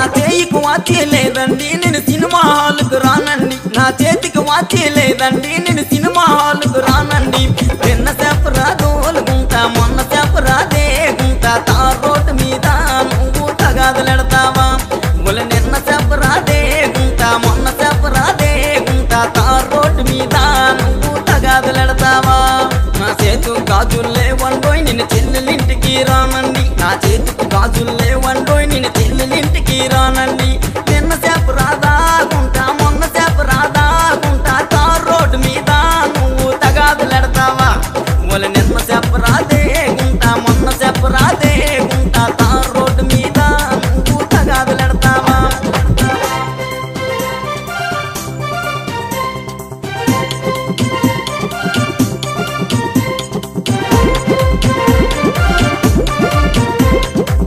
నా చేయికి వాచి లేదండి నేను సినిమా హాల్కు రానండి నా చేతికి వాచి లేదండి నేను సినిమా హాల్కు రానండి నిన్న చెప్పరా దోలుకుంటా మొన్న చెప్పరా దేగుంటా తార్ రోడ్డు మీద నువ్వు తగాదులెడతావా ఒల నిన్న చెప్పరా దేగుంటా మొన్న చెప్పరా దేగుంటా తార్ రోడ్డు మీద నువ్వు తగాదులెడతావా నా చేతుకు గాజుల్లే వండోయ్ నిన్ను చెల్లెలింటికి రానండి నా చేతుకు గాజుల్లే వండోయ్ నిన్ను చెల్లెలింటికి రానండి నిన్న సేపు రాదాగుంటా మొన్న సేపు రాదాగుంటా తార్ రోడ్డు మీద నువ్వు తగాదులెడతావా ఒల నిన్న